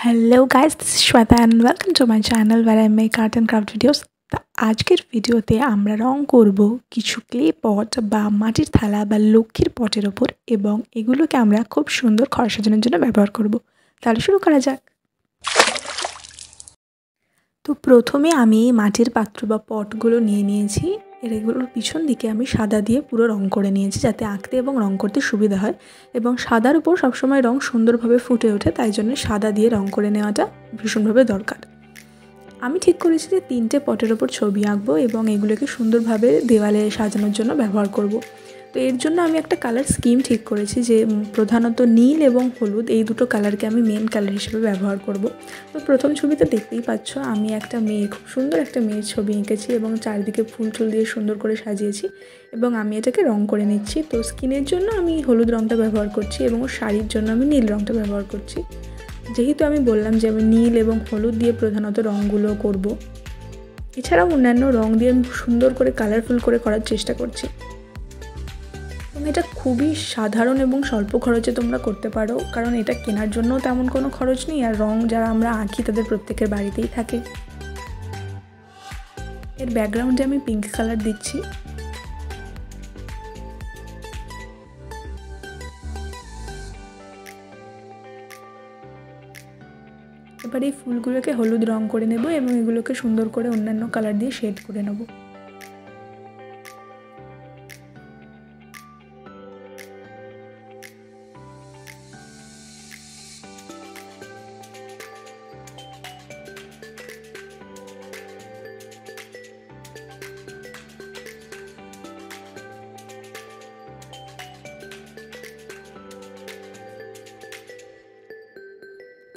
Hello guys, this is Sweta and welcome to my channel where I make art and craft videos. তা আজকের ভিডিওতে আমরা রং করব কিছু ক্লে পট বা মাটির থালা বা লক্ষ্মীর পটের ওপর এবং এগুলোকে আমরা খুব সুন্দর ঘর সাজানোর জন্য ব্যবহার করব। তাহলে শুরু করা যাক। তো প্রথমে আমি মাটির পাত্র বা পটগুলো নিয়ে নিয়েছি। এগুলোর পিছন দিকে আমি সাদা দিয়ে পুরো রং করে নিয়েছি যাতে আঁকতে এবং রং করতে সুবিধা হয় এবং সাদার উপর সবসময় রং সুন্দরভাবে ফুটে ওঠে, তাই জন্য সাদা দিয়ে রং করে নেওয়াটা ভীষণভাবে দরকার। আমি ঠিক করেছি যে 3টে পটের ওপর ছবি আঁকবো এবং এগুলোকে সুন্দরভাবে দেওয়ালে সাজানোর জন্য ব্যবহার করব। তো এর জন্য আমি একটা কালার স্কিম ঠিক করেছি যে প্রধানত নীল এবং হলুদ এই দুটো কালারকে আমি মেন কালার হিসেবে ব্যবহার করব। তো প্রথম ছবিতে দেখতেই পাচ্ছ আমি একটা মেয়ে, খুব সুন্দর একটা মেয়ের ছবি এঁকেছি এবং চারদিকে ফুল টুল দিয়ে সুন্দর করে সাজিয়েছি এবং আমি এটাকে রং করে নিচ্ছি। তো স্কিনের জন্য আমি হলুদ রঙটা ব্যবহার করছি এবং শাড়ির জন্য আমি নীল রঙটা ব্যবহার করছি। যেহেতু আমি বললাম যে আমি নীল এবং হলুদ দিয়ে প্রধানত রঙগুলো করব, এছাড়াও অন্যান্য রং দিয়ে আমি সুন্দর করে কালারফুল করে করার চেষ্টা করছি এবং এটা খুবই সাধারণ এবং স্বল্প খরচে তোমরা করতে পারো, কারণ এটা কেনার জন্য তেমন কোনো খরচ নেই আর রং যারা আমরা আঁকি তাদের প্রত্যেকের বাড়িতেই থাকে। এর ব্যাকগ্রাউন্ডে আমি পিঙ্ক কালার দিচ্ছি। এবার এই ফুলগুলোকে হলুদ রং করে নেব এবং এগুলোকে সুন্দর করে অন্যান্য কালার দিয়ে শেড করে নেব।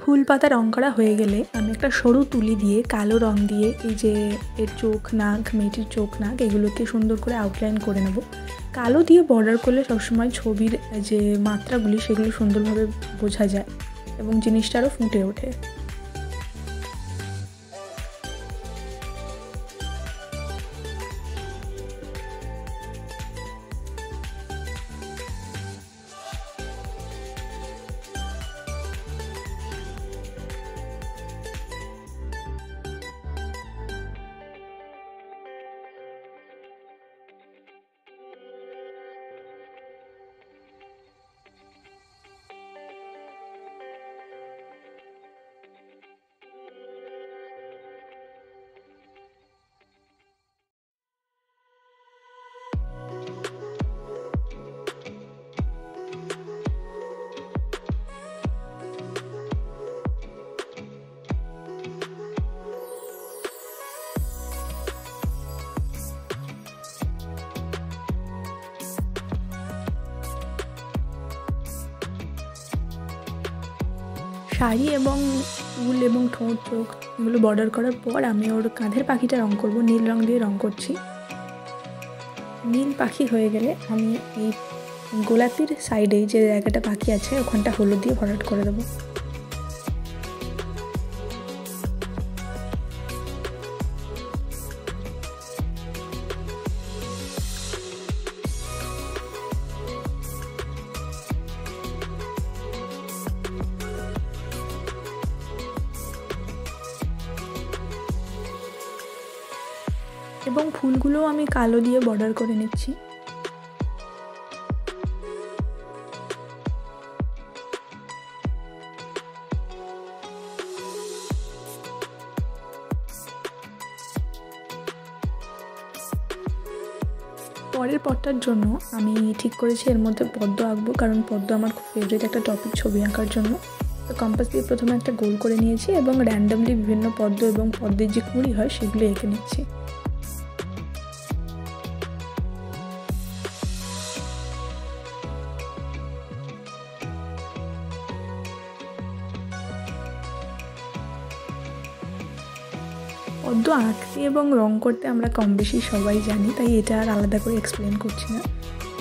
ফুল পাতা রং করা হয়ে গেলে আমি একটা সরু তুলি দিয়ে কালো রং দিয়ে এই যে এর চোখ নাক, মেয়েটির চোখ নাক, এগুলোকে সুন্দর করে আউটলাইন করে নেব। কালো দিয়ে বর্ডার করলে সবসময় ছবির যে মাত্রাগুলি সেগুলো সুন্দরভাবে বোঝা যায় এবং জিনিসটা আরও ফুটে ওঠে। শাড়ি এবং ফুল এবং ঠোঁট চোখ এগুলো বর্ডার করার পর আমি ওর কাঁধের পাখিটা রং করব, নীল রং দিয়ে রং করছি। নীল পাখি হয়ে গেলে আমি এই গোলাপির সাইডে যে জায়গাটা পাখি আছে ওখানটা হলুদ দিয়ে ভরাট করে দেবো। এবং ফুলগুলো আমি কালো দিয়ে বর্ডার করে নিচ্ছি। পরের পটটার জন্য আমি ঠিক করেছি এর মধ্যে পদ্ম আঁকবো, কারণ পদ্ম আমার খুব ফেভারিট একটা টপিক ছবি আঁকার জন্য। তো কম্পাস দিয়ে প্রথমে একটা গোল করে নিয়েছি এবং র্যান্ডামলি বিভিন্ন পদ্ম এবং পদ্মের যে কুঁড়ি হয় সেগুলো এঁকে নিচ্ছি। পদ্ম আঁকতে এবং রং করতে আমরা কম বেশি সবাই জানি, তাই এটা আর আলাদা করে এক্সপ্লেন করছি না।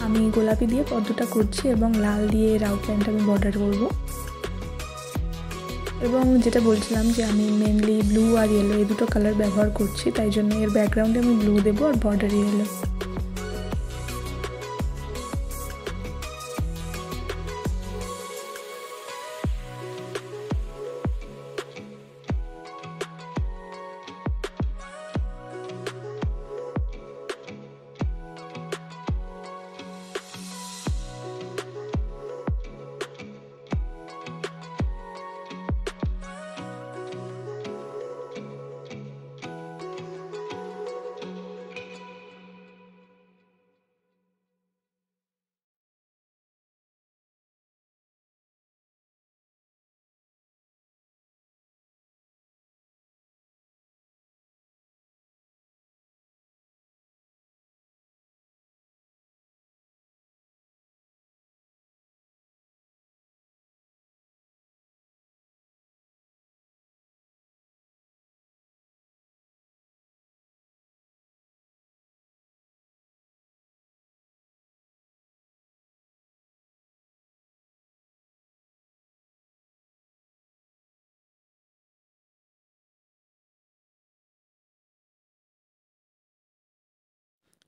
আমি গোলাপি দিয়ে পদ্মটা করছি এবং লাল দিয়ে এর আউটলাইনটা আমি বর্ডার করব। এবং যেটা বলছিলাম যে আমি মেনলি ব্লু আর ইয়েলো এই দুটো কালার ব্যবহার করছি, তাই জন্য এর ব্যাকগ্রাউন্ডে আমি ব্লু দেবো আর বর্ডার ইয়েলো।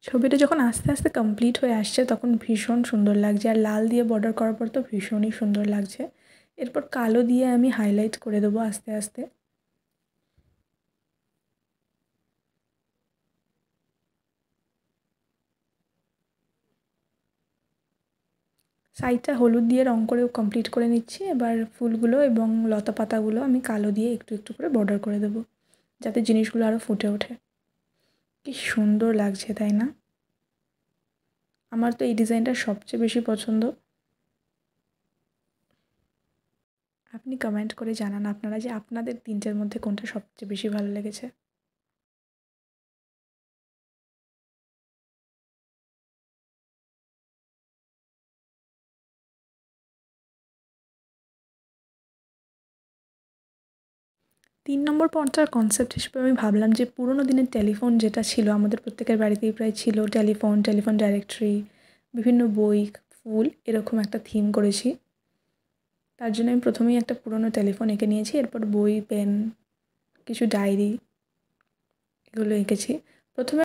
ছবিটা যখন আস্তে আস্তে কমপ্লিট হয়ে আসছে তখন ভীষণ সুন্দর লাগছে, আর লাল দিয়ে বর্ডার করার পর তো ভীষণই সুন্দর লাগছে। এরপর কালো দিয়ে আমি হাইলাইট করে দেবো আস্তে আস্তে। সাইডটা হলুদ দিয়ে রং করে কমপ্লিট করে নিচ্ছি। এবার ফুলগুলো এবং লতা পাতাগুলো আমি কালো দিয়ে একটু একটু করে বর্ডার করে দেবো, যাতে জিনিসগুলো আরও ফুটে ওঠে। কি সুন্দর লাগছে তাই না? আমার তো এই ডিজাইনটা সবচেয়ে বেশি পছন্দ। আপনি কমেন্ট করে জানান আপনারা যে আপনাদের 3টের মধ্যে কোনটা সবচেয়ে বেশি ভালো লেগেছে। তিন নম্বর পর্দার কনসেপ্ট হিসেবে আমি ভাবলাম যে পুরোনো দিনের টেলিফোন যেটা ছিল, আমাদের প্রত্যেকের বাড়িতেই প্রায় ছিল টেলিফোন, টেলিফোন ডাইরেক্টরি, বিভিন্ন বই, ফুল, এরকম একটা থিম করেছি। তার জন্য আমি প্রথমেই একটা পুরোনো টেলিফোন এঁকে নিয়েছি, এরপর বই, পেন, কিছু ডায়েরি, এগুলো এঁকেছি। প্রথমে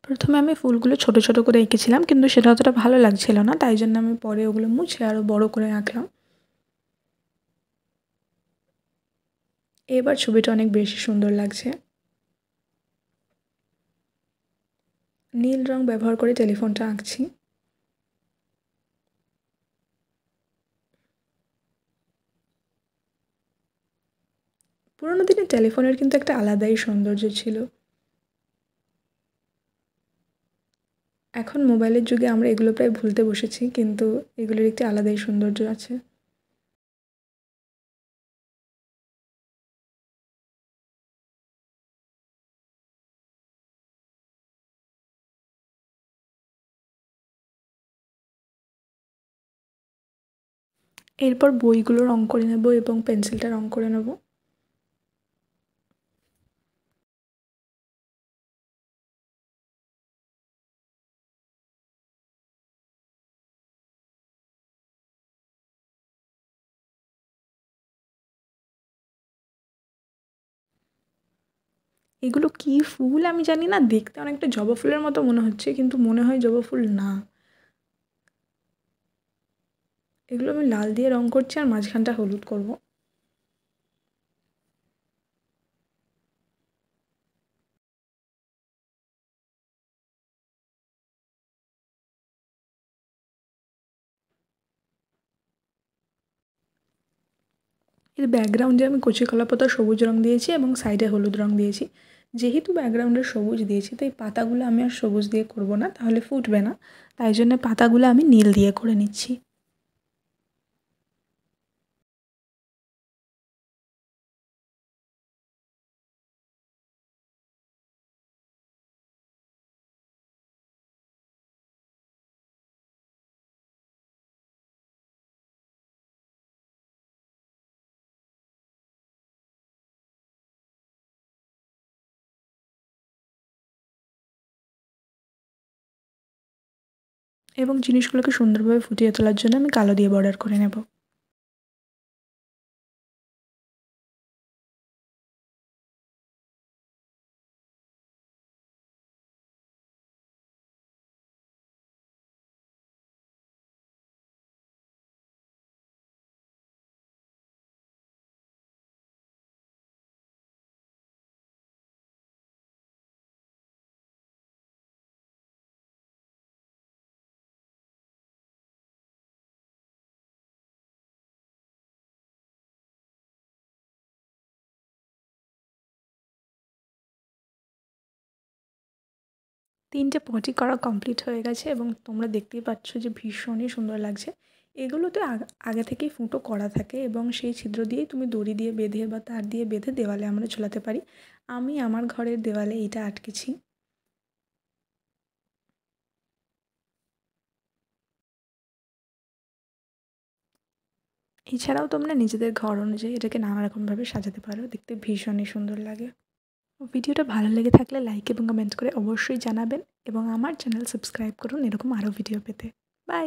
প্রথমে আমি ফুলগুলো ছোট ছোট করে এঁকেছিলাম, কিন্তু সেটা অতটা ভালো লাগছিল না, তাই জন্য আমি পরে ওগুলো মুছে আরও বড় করে আঁকলাম। এবার ছবিটা অনেক বেশি সুন্দর লাগছে। নীল রং ব্যবহার করে টেলিফোনটা আঁকছি। পুরোনো দিনের টেলিফোনের কিন্তু একটা আলাদাই সৌন্দর্য ছিল। এখন মোবাইলের যুগে আমরা এগুলো প্রায় ভুলতে বসেছি, কিন্তু এগুলোর একটি আলাদাই সৌন্দর্য আছে। এরপর বইগুলো রং করে নেব এবং পেন্সিলটা রং করে নেব। এগুলো কী ফুল আমি জানি না, দেখতে অনেকটা জবা ফুলের মতো মনে হচ্ছে, কিন্তু মনে হয় জবা ফুল না। এগুলো আমি লাল দিয়ে রং করছি আর মাঝখানটা হলুদ করব। এর ব্যাকগ্রাউন্ডে আমি কচি কলা পাতা সবুজ রং দিয়েছি এবং সাইডে হলুদ রং দিয়েছি। যেহেতু ব্যাকগ্রাউন্ডে সবুজ দিয়েছি, তাই পাতাগুলো আমি আর সবুজ দিয়ে করব না, তাহলে ফুটবে না। তাই জন্য পাতাগুলো আমি নীল দিয়ে করে নিচ্ছি। এবং জিনিসগুলোকে সুন্দরভাবে ফুটিয়ে তোলার জন্য আমি কালো দিয়ে বর্ডার করে নেব। তিনটে পটি করা কমপ্লিট হয়ে গেছে এবং তোমরা দেখতেই পাচ্ছ যে ভীষণই সুন্দর লাগছে। এগুলোতে আগে থেকেই ফুটো করা থাকে এবং সেই ছিদ্র দিয়েই তুমি দড়ি দিয়ে বেঁধে বা তার দিয়ে বেঁধে দেওয়ালে আমরা ঝোলাতে পারি। আমি আমার ঘরের দেওয়ালে এইটা আটকেছি। এছাড়াও তোমরা নিজেদের ঘর অনুযায়ী এটাকে নানা রকমভাবে সাজাতে পারো, দেখতে ভীষণই সুন্দর লাগে। ভিডিওটা ভালো লেগে থাকলে লাইক এবং কমেন্ট করে অবশ্যই জানাবেন এবং আমার চ্যানেল সাবস্ক্রাইব করুন এরকম আরও ভিডিও পেতে। বাই।